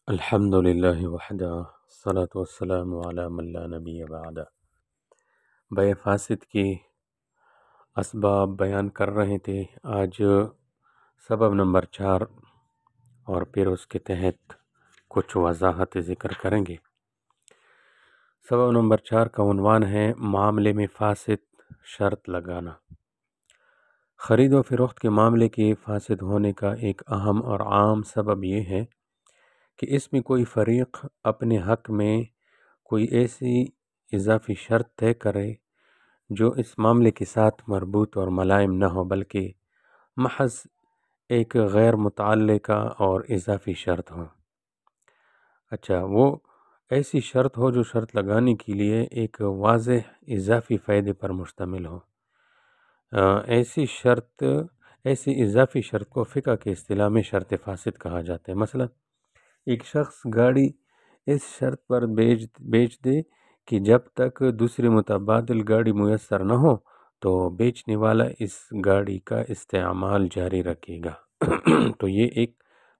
الحمد للہ وحدہ الصلاۃ والسلام علی من لا نبی بعدہ۔ بیع فاسد کی اسباب بیان کر رہے تھے۔ آج سبب نمبر 4 اور پھر اس کے تحت کچھ وضاحت ذکر کریں گے۔ سبب نمبر 4 کا عنوان ہے معاملے میں فاسد شرط لگانا۔ خرید و فروخت کے معاملے کے فاسد ہونے کا ایک اہم اور عام سبب یہ ہے کہ اس میں کوئی فریق اپنے حق میں کوئی ایسی اضافی شرط طے کرے جو اس معاملے کے ساتھ مربوط اور ملائم نہ ہو، بلکہ محض ایک غیر متعلقہ اور اضافی شرط ہو۔ وہ ایسی شرط ہو جو شرط لگانے کے لیے ایک واضح اضافی فائدے پر مشتمل ہو۔ ایسی اضافی شرط کو فقہ کے اصطلاح میں شرط فاسد کہا جاتا ہے۔ مثلا ایک شخص گاڑی اس شرط پر بیچ دے کہ جب تک دوسری متبادل گاڑی میسر نہ ہو تو بیچنے والا اس گاڑی کا استعمال جاری رکھے گا تو یہ ایک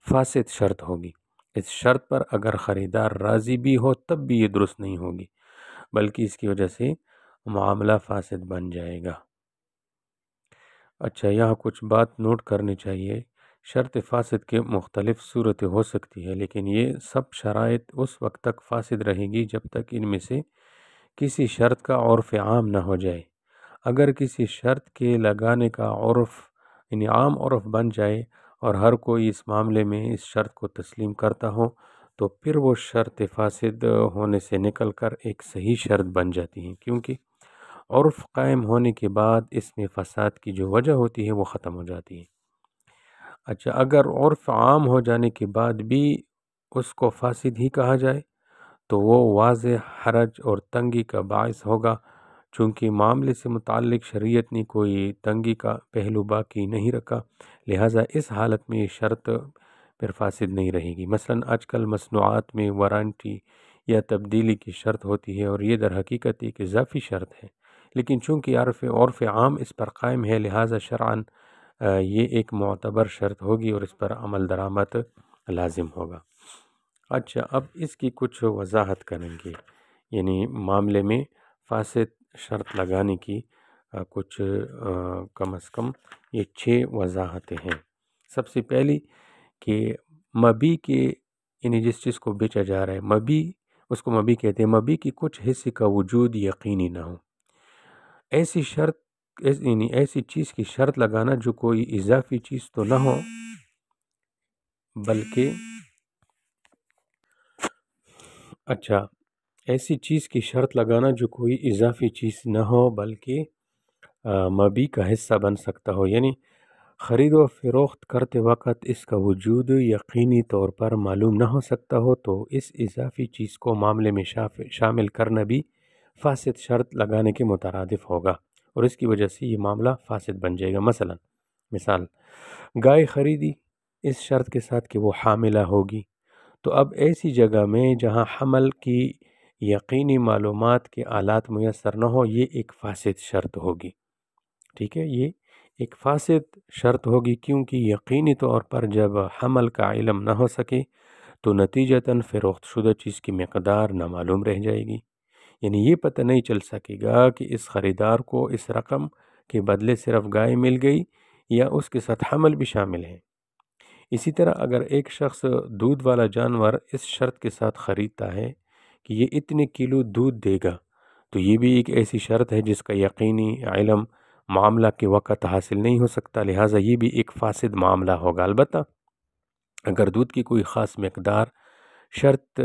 فاسد شرط ہوگی۔ اس شرط پر اگر خریدار راضی بھی ہو تب بھی یہ درست نہیں ہوگی، بلکہ اس کی وجہ سے معاملہ فاسد بن جائے گا۔ یہاں کچھ بات نوٹ کرنی چاہیے۔ شرط فاسد کے مختلف صورتیں ہو سکتی ہے، لیکن یہ سب شرائط اس وقت تک فاسد رہے گی جب تک ان میں سے کسی شرط کا عرف عام نہ ہو جائے۔ اگر کسی شرط کے لگانے کا عرف عام عرف بن جائے اور ہر کوئی اس معاملے میں اس شرط کو تسلیم کرتا ہو تو پھر وہ شرط فاسد ہونے سے نکل کر ایک صحیح شرط بن جاتی ہے، کیونکہ عرف قائم ہونے کے بعد اس میں فساد کی جو وجہ ہوتی ہے وہ ختم ہو جاتی ہے۔ اگر عرف عام ہو جانے کے بعد بھی اس کو فاسد ہی کہا جائے تو وہ واضح حرج اور تنگی کا باعث ہوگا، چونکہ معاملے سے متعلق شریعت نے کوئی تنگی کا پہلو باقی نہیں رکھا، لہٰذا اس حالت میں یہ شرط پھر فاسد نہیں رہے گی۔ مثلا آج کل مصنوعات میں وارنٹی یا تبدیلی کی شرط ہوتی ہے اور یہ در حقیقت ایک اضافی شرط ہے، لیکن چونکہ عرف عام اس پر قائم ہے لہٰذا شرعاً یہ ایک معتبر شرط ہوگی اور اس پر عمل درآمد لازم ہوگا۔ اب اس کی کچھ وضاحت کریں گے، یعنی معاملے میں فاسد شرط لگانے کی کچھ کم از کم یہ 6 وضاحتیں ہیں۔ سب سے پہلی کہ مبی کے یعنی جس چیز کو بیچا جا رہا ہے اس کو مبی کہتے ہیں، مبی کی کچھ حصے کا وجود یقینی نہ ہو۔ ایسی چیز کی شرط لگانا جو کوئی اضافی چیز تو نہ ہو بلکہ ایسی چیز کی شرط لگانا جو کوئی اضافی چیز نہ ہو بلکہ مبی کا حصہ بن سکتا ہو، یعنی خرید و فروخت کرتے وقت اس کا وجود یقینی طور پر معلوم نہ ہو سکتا ہو تو اس اضافی چیز کو معاملے میں شامل کرنا بھی فاسد شرط لگانے کے مترادف ہوگا اور اس کی وجہ سے یہ معاملہ فاسد بن جائے گا۔ مثال گائے خریدی اس شرط کے ساتھ کہ وہ حاملہ ہوگی، تو اب ایسی جگہ میں جہاں حمل کی یقینی معلومات کے آلات میسر نہ ہو یہ ایک فاسد شرط ہوگی۔ ٹھیک ہے، یہ ایک فاسد شرط ہوگی کیونکہ یقینی طور پر جب حمل کا علم نہ ہو سکے تو نتیجتاً فروخت شدہ چیز کی مقدار نامعلوم رہ جائے گی، یعنی یہ پتہ نہیں چل سکے گا کہ اس خریدار کو اس رقم کے بدلے صرف گائے مل گئی یا اس کے ساتھ حمل بھی شامل ہے۔ اسی طرح اگر ایک شخص دودھ والا جانور اس شرط کے ساتھ خریدتا ہے کہ یہ اتنے کلو دودھ دے گا تو یہ بھی ایک ایسی شرط ہے جس کا یقینی علم معاملہ کے وقت حاصل نہیں ہو سکتا، لہٰذا یہ بھی ایک فاسد معاملہ ہوگا۔ البتہ اگر دودھ کی کوئی خاص مقدار شرط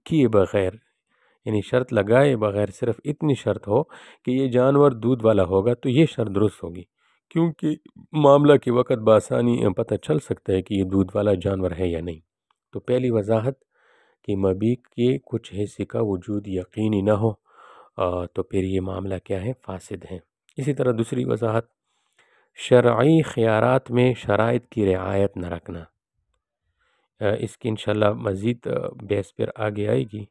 کیے بغیر یعنی شرط لگائے بغیر صرف اتنی شرط ہو کہ یہ جانور دودھ والا ہوگا تو یہ شرط درست ہوگی، کیونکہ معاملہ کے وقت بآسانی پتہ چل سکتا ہے کہ یہ دودھ والا جانور ہے یا نہیں۔ تو پہلی وضاحت کہ مبیع کے کچھ حصے کا وجود یقینی نہ ہو تو پھر یہ معاملہ کیا ہے؟ فاسد ہے۔ اسی طرح دوسری وضاحت شرعی خیارات میں شرائط کی رعایت نہ رکھنا۔ اس کی انشاءاللہ مزید بحث پر آگے آئے گی،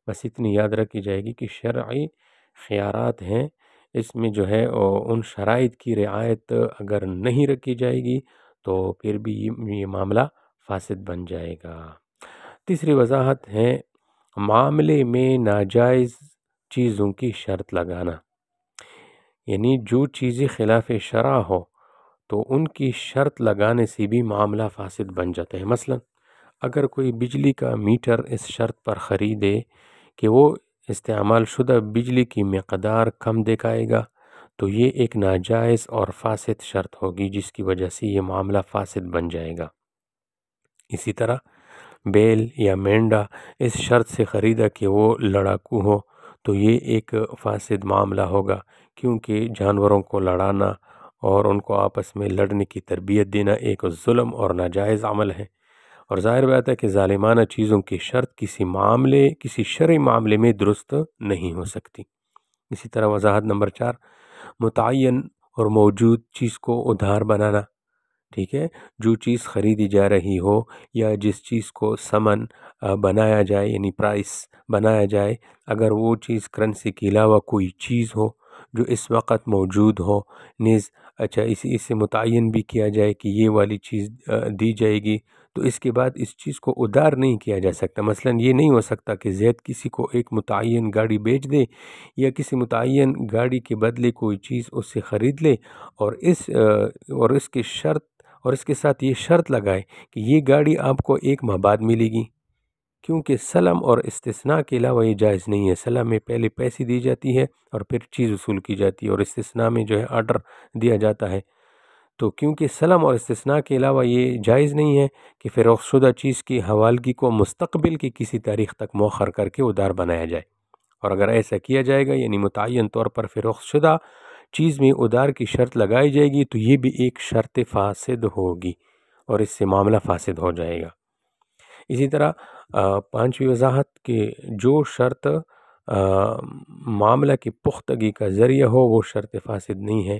بس اتنی یاد رکھی جائے گی کہ شرعی خیارات ہیں، اس میں جو ہے ان شرائط کی رعایت اگر نہیں رکھی جائے گی تو پھر بھی یہ معاملہ فاسد بن جائے گا۔ تیسری وضاحت ہے معاملے میں ناجائز چیزوں کی شرط لگانا، یعنی جو چیزیں خلاف شرع ہو تو ان کی شرط لگانے سے بھی معاملہ فاسد بن جاتا ہے۔ مثلا اگر کوئی بجلی کا میٹر اس شرط پر خریدے کہ وہ استعمال شدہ بجلی کی مقدار کم دکھائے گا تو یہ ایک ناجائز اور فاسد شرط ہوگی، جس کی وجہ سے یہ معاملہ فاسد بن جائے گا۔ اسی طرح بیل یا مینڈا اس شرط سے خریدا کہ وہ لڑاکو ہو تو یہ ایک فاسد معاملہ ہوگا، کیونکہ جانوروں کو لڑانا اور ان کو آپس میں لڑنے کی تربیت دینا ایک ظلم اور ناجائز عمل ہے، اور ظاہر بات ہے کہ ظالمانہ چیزوں کی شرط کسی شرعی معاملے میں درست نہیں ہو سکتی۔ اسی طرح وضاحت نمبر 4، متعین اور موجود چیز کو ادھار بنانا، ٹھیک ہے، جو چیز خریدی جا رہی ہو یا جس چیز کو ثمن بنایا جائے یعنی پرائس بنایا جائے، اگر وہ چیز کرنسی کے علاوہ کوئی چیز ہو جو اس وقت موجود ہو، نیز اچھا اس سے متعین بھی کیا جائے کہ یہ والی چیز دی جائے گی، تو اس کے بعد اس چیز کو ادھار نہیں کیا جا سکتا۔ مثلا یہ نہیں ہو سکتا کہ زید کسی کو ایک متعین گاڑی بیچ دے یا کسی متعین گاڑی کے بدلے کوئی چیز اس سے خرید لے اور اس کے ساتھ یہ شرط لگائے کہ یہ گاڑی آپ کو 1 ماہ بعد ملے گی، کیونکہ سلم اور استثناء کے علاوہ یہ جائز نہیں ہے۔ سلم میں پہلے پیسے دی جاتی ہے اور پھر چیز وصول کی جاتی ہے، اور استثناء میں جو ہے آرڈر دیا جاتا ہے۔ تو کیونکہ سلم اور استثناء کے علاوہ یہ جائز نہیں ہے کہ فروخت شدہ چیز کی حوالگی کو مستقبل کی کسی تاریخ تک مؤخر کر کے ادھار بنایا جائے، اور اگر ایسا کیا جائے گا یعنی متعین طور پر فروخت شدہ چیز میں ادھار کی شرط لگائی جائے گی تو یہ بھی ایک شرط فاسد ہوگی اور اس سے معاملہ فاسد ہو جائے گا۔ اسی طرح 5ویں وضاحت کہ جو شرط معاملہ کی پختگی کا ذریعہ ہو وہ شرط فاسد نہیں ہے،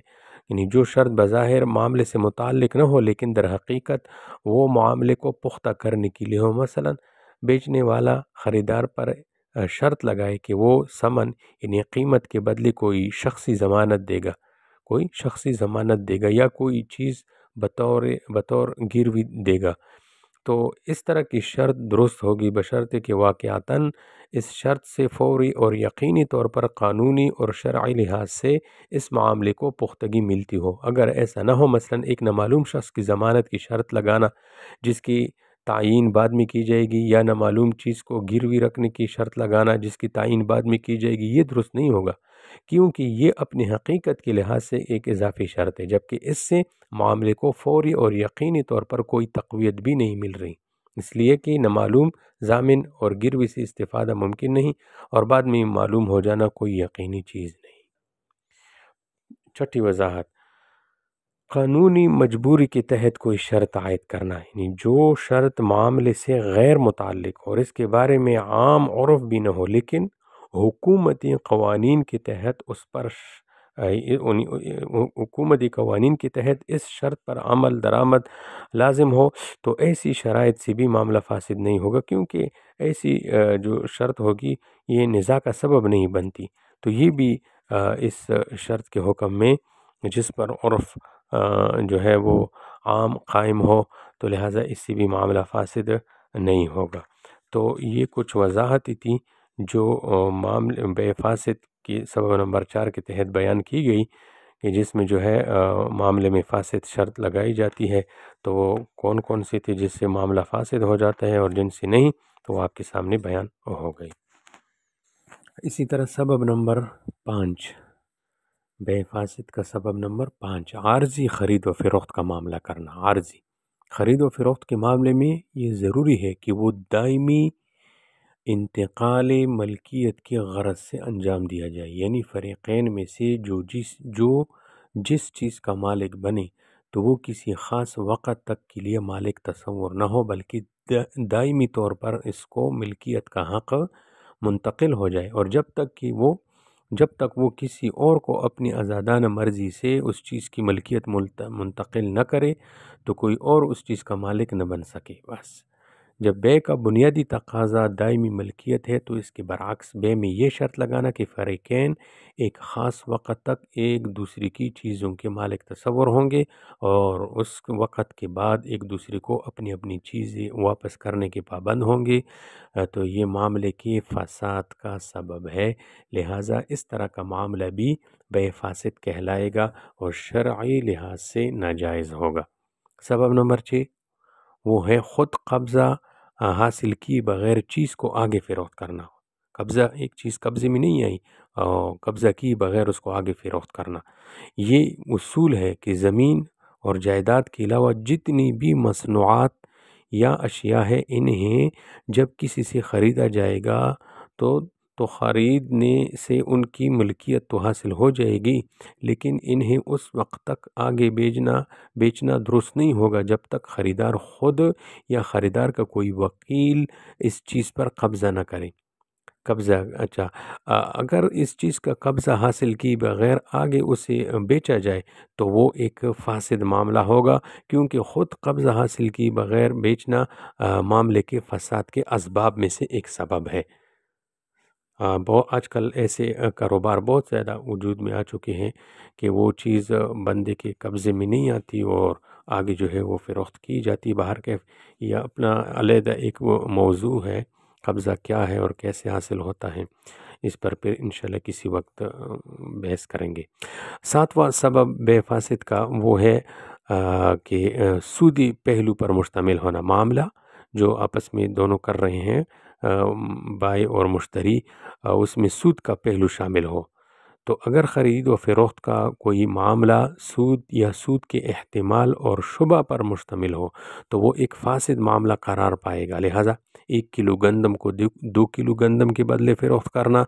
یعنی جو شرط بظاہر معاملے سے متعلق نہ ہو لیکن در حقیقت وہ معاملے کو پختہ کرنے کے لیے ہو۔ مثلا بیچنے والا خریدار پر شرط لگائے کہ وہ ثمن یعنی قیمت کے بدلے کوئی شخصی ضمانت دے گا یا کوئی چیز بطور گروی دے گا، تو اس طرح کی شرط درست ہوگی بشرطے کہ واقعتاً اس شرط سے فوری اور یقینی طور پر قانونی اور شرعی لحاظ سے اس معاملے کو پختگی ملتی ہو۔ اگر ایسا نہ ہو، مثلا ایک نامعلوم شخص کی ضمانت کی شرط لگانا جس کی تعیین بعد میں کی جائے گی، یا نامعلوم چیز کو گروی رکھنے کی شرط لگانا جس کی تعیین بعد میں کی جائے گی، یہ درست نہیں ہوگا، کیونکہ یہ اپنی حقیقت کے لحاظ سے ایک اضافی شرط ہے، جبکہ اس سے معاملے کو فوری اور یقینی طور پر کوئی تقویت بھی نہیں مل رہی، اس لیے کہ نامعلوم ضامن اور گروی سے استفادہ ممکن نہیں، اور بعد میں معلوم ہو جانا کوئی یقینی چیز نہیں۔ 6 وضاحت، قانونی مجبوری کے تحت کوئی شرط عائد کرنا، یعنی جو شرط معاملے سے غیر متعلق ہو اور اس کے بارے میں عام عرف بھی نہ ہو لیکن حکومتی قوانین کے تحت اس شرط پر عمل درآمد لازم ہو، تو ایسی شرائط سے بھی معاملہ فاسد نہیں ہوگا، کیونکہ ایسی جو شرط ہوگی یہ نزاع کا سبب نہیں بنتی، تو یہ بھی اس شرط کے حکم میں جس پر عرف جو ہے وہ عام قائم ہو، تو لہٰذا اس سے بھی معاملہ فاسد نہیں ہوگا۔ تو یہ کچھ وضاحتیں تھیں جو معاملے بے فاسد کی سبب نمبر 4 کے تحت بیان کی گئی، کہ جس میں جو ہے معاملے میں فاسد شرط لگائی جاتی ہے، تو وہ کون کون سی تھی جس سے معاملہ فاسد ہو جاتا ہے اور جن سے نہیں، تو وہ آپ کے سامنے بیان ہو گئی۔ اسی طرح سبب نمبر 5، بے فاسد کا سبب نمبر 5، عارضی خرید و فروخت کا معاملہ کرنا۔ عارضی خرید و فروخت کے معاملے میں یہ ضروری ہے کہ وہ دائمی انتقال ملکیت کی غرض سے انجام دیا جائے، یعنی فریقین میں سے جو جس چیز کا مالک بنے تو وہ کسی خاص وقت تک کے لیے مالک تصور نہ ہو، بلکہ دائمی طور پر اس کو ملکیت کا حق منتقل ہو جائے، اور جب تک وہ کسی اور کو اپنی آزادانہ مرضی سے اس چیز کی ملکیت منتقل نہ کرے تو کوئی اور اس چیز کا مالک نہ بن سکے۔ بس جب بے کا بنیادی تقاضا دائمی ملکیت ہے تو اس کے برعکس بے میں یہ شرط لگانا کہ فریقین ایک خاص وقت تک ایک دوسرے کی چیزوں کے مالک تصور ہوں گے اور اس وقت کے بعد ایک دوسرے کو اپنی اپنی چیزیں واپس کرنے کے پابند ہوں گے، تو یہ معاملے کے فساد کا سبب ہے۔ لہٰذا اس طرح کا معاملہ بھی بے فاسد کہلائے گا اور شرعی لحاظ سے ناجائز ہوگا۔ سبب نمبر 6 وہ ہے خود قبضہ حاصل کی بغیر چیز کو آگے فروخت کرنا۔ قبضہ، ایک چیز قبضے میں نہیں آئی اور قبضہ کی بغیر اس کو آگے فروخت کرنا۔ یہ اصول ہے کہ زمین اور جائیداد کے علاوہ جتنی بھی مصنوعات یا اشیاء ہے انہیں جب کسی سے خریدا جائے گا تو خریدنے سے ان کی ملکیت تو حاصل ہو جائے گی، لیکن انہیں اس وقت تک آگے بیچنا درست نہیں ہوگا جب تک خریدار خود یا خریدار کا کوئی وکیل اس چیز پر قبضہ نہ کرے۔ اگر اس چیز کا قبضہ حاصل کی بغیر آگے اسے بیچا جائے تو وہ ایک فاسد معاملہ ہوگا، کیونکہ خود قبضہ حاصل کی بغیر بیچنا معاملے کے فساد کے اسباب میں سے ایک سبب ہے۔ آج کل ایسے کاروبار بہت زیادہ وجود میں آ چکے ہیں کہ وہ چیز بندے کے قبضے میں نہیں آتی اور آگے جو ہے وہ فروخت کی جاتی باہر کے، یا اپنا علیحدہ ایک وہ موضوع ہے قبضہ کیا ہے اور کیسے حاصل ہوتا ہے، اس پر پھر انشاءاللہ کسی وقت بحث کریں گے۔ 7واں سبب بے فاسد کا وہ ہے کہ سودی پہلو پر مشتمل ہونا۔ معاملہ جو آپس میں دونوں کر رہے ہیں بائع اور مشتری، اس میں سود کا پہلو شامل ہو، تو اگر خرید و فروخت کا کوئی معاملہ سود یا سود کے احتمال اور شبہ پر مشتمل ہو تو وہ ایک فاسد معاملہ قرار پائے گا۔ لہٰذا 1 کلو گندم کو 2 کلو گندم کے بدلے فروخت کرنا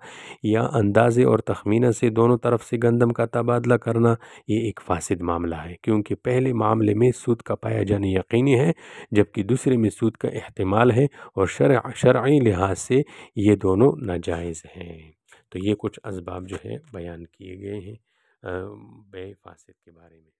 یا اندازے اور تخمینہ سے دونوں طرف سے گندم کا تبادلہ کرنا یہ ایک فاسد معاملہ ہے، کیونکہ پہلے معاملے میں سود کا پایا جانا یقینی ہے جبکہ دوسرے میں سود کا احتمال ہے اور شرعی لحاظ سے یہ دونوں ناجائز ہیں۔ تو یہ کچھ اسباب جو ہے بیان کیے گئے ہیں بے فاسد کے بارے میں۔